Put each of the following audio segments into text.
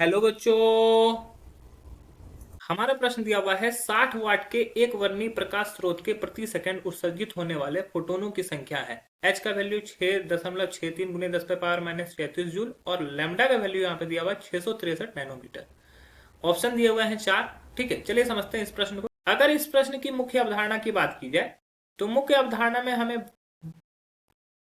Hello बच्चों। हमारा प्रश्न दिया हुआ है 60 वाट के एक वर्णीय प्रकाश स्रोत के प्रति सेकंड उत्सर्जित होने वाले फोटोनों की संख्या है। एच का वैल्यू 6.63 गुने 10 पे पावर माइनस 33 जूल और लैम्डा का वैल्यू यहाँ पे दिया हुआ है 663 नैनोमीटर। ऑप्शन दिए हुए हैं 4। ठीक है, चलिए समझते हैं इस प्रश्न को। अगर इस प्रश्न की मुख्य अवधारणा की बात की जाए तो मुख्य अवधारणा में हमें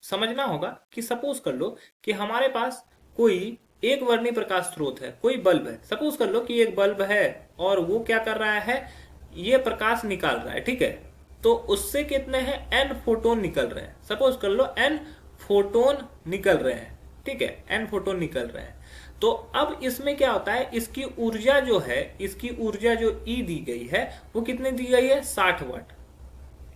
समझना होगा कि सपोज कर लो कि हमारे पास कोई एक वर्णीय प्रकाश स्रोत है, कोई बल्ब है। सपोज कर लो कि एक बल्ब है और वो क्या कर रहा है, ये प्रकाश निकाल रहा है। ठीक है, तो उससे कितने हैं, एन फोटोन निकल रहे हैं। सपोज कर लो एन फोटोन निकल रहे हैं। ठीक है, एन फोटोन निकल रहे हैं। तो अब इसमें क्या होता है, इसकी ऊर्जा जो है, इसकी ऊर्जा जो ई दी गई है वो कितनी दी गई है, 60 वाट।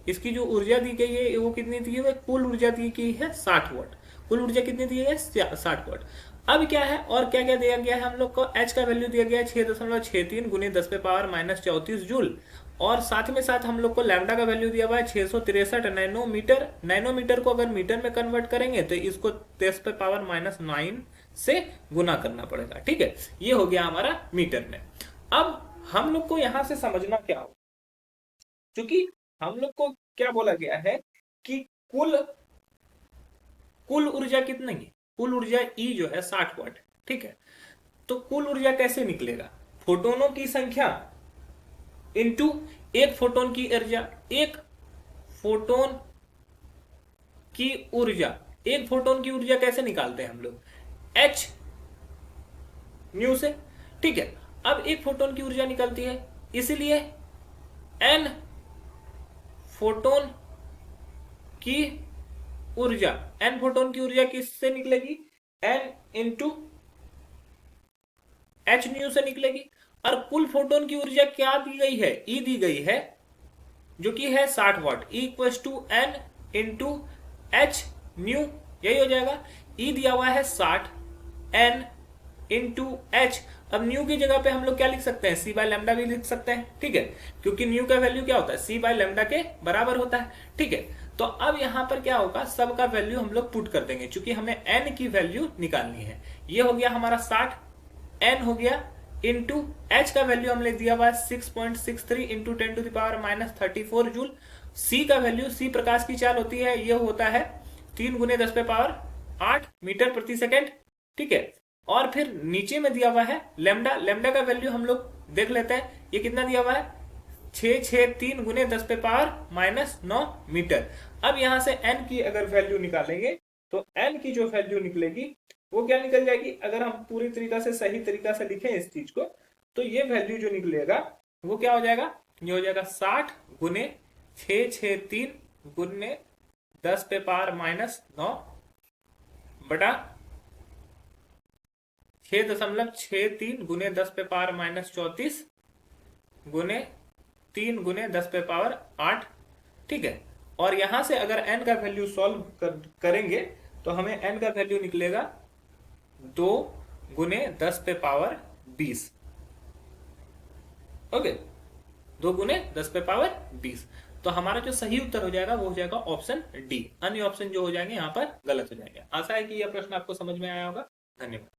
इसकी जो ऊर्जा दी गई है वो कितनी दी है, कुल ऊर्जा दी गई है 60 वाट। कुल ऊर्जा कितनी दी है, 60 वाट। अब क्या है और क्या क्या दिया गया है हम लोग को, एच का वैल्यू दिया गया है 6.63 गुने 10 पे पावर माइनस 34 जूल और साथ में साथ हम लोग को लैम्डा का वैल्यू दिया हुआ है 663 नैनोमीटर। नैनोमीटर को अगर मीटर में कन्वर्ट करेंगे तो इसको 10 पे पावर माइनस 9 से गुना करना पड़ेगा। ठीक है, ये हो गया हमारा मीटर में। अब हम लोग को यहां से समझना क्या हो, क्योंकि हम लोग को क्या बोला गया है कि कुल कुल ऊर्जा कितनी है, कुल ऊर्जा ई जो है 60 वाट। ठीक है, तो कुल ऊर्जा कैसे निकलेगा, फोटोनों की संख्या इनटू एक फोटोन की ऊर्जा। एक फोटोन की ऊर्जा, एक फोटोन की ऊर्जा कैसे निकालते हैं हम लोग, एच न्यू से। ठीक है, अब एक फोटोन की ऊर्जा निकलती है, इसलिए एन फोटोन की ऊर्जा, एन फोटोन की ऊर्जा किससे निकलेगी, एन इंटू एच न्यू से निकलेगी। और कुल फोटोन की ऊर्जा क्या दी गई है, ई दी गई है जो कि है 60 watt. E equal to N into H nu, यही हो जाएगा। ई दिया हुआ है 60, एन इंटू एच। अब न्यू की जगह पे हम लोग क्या लिख सकते हैं, सी बाय लैम्डा भी लिख सकते हैं। ठीक है, क्योंकि न्यू का वैल्यू क्या होता है, सी बाय लैम्डा के बराबर होता है। ठीक है, तो अब यहां पर क्या होगा, सब का वैल्यू हम लोग पुट कर देंगे क्योंकि हमें एन की वैल्यू निकालनी है। ये हो गया हमारा 60, एन हो गया इंटू एच का वैल्यू हमने दिया हुआ है 6.63 into 10 to the power minus 34 joule. C का वैल्यू, सी प्रकाश की चाल होती है, ये होता है 3 गुने 10 पे पावर 8 मीटर प्रति सेकेंड। ठीक है, और फिर नीचे में दिया हुआ है लेमडा। लेमडा का वैल्यू हम लोग देख लेते हैं, ये कितना दिया हुआ है, 663 गुने 10 पे पावर माइनस 9 मीटर। अब यहां से एन की अगर वैल्यू निकालेंगे तो एन की जो वैल्यू निकलेगी वो क्या निकल जाएगी, अगर हम पूरी तरीका से सही तरीका से लिखें इस चीज को, तो ये वैल्यू जो निकलेगा वो क्या हो जाएगा, ये हो जाएगा 60 गुने 663 गुने 10 पे पावर माइनस 9 बटा 6.63 गुने 10 पे पावर माइनस 34 गुने 3 गुने 10 पे पावर 8। ठीक है, और यहां से अगर n का वैल्यू सॉल्व करेंगे तो हमें n का वैल्यू निकलेगा 2 गुने 10 पे पावर 20। ओके, 2 गुने 10 पे पावर 20। तो हमारा जो सही उत्तर हो जाएगा वो हो जाएगा ऑप्शन डी। अन्य ऑप्शन जो हो जाएंगे यहाँ पर गलत हो जाएंगे। आशा है कि यह प्रश्न आपको समझ में आया होगा। धन्यवाद।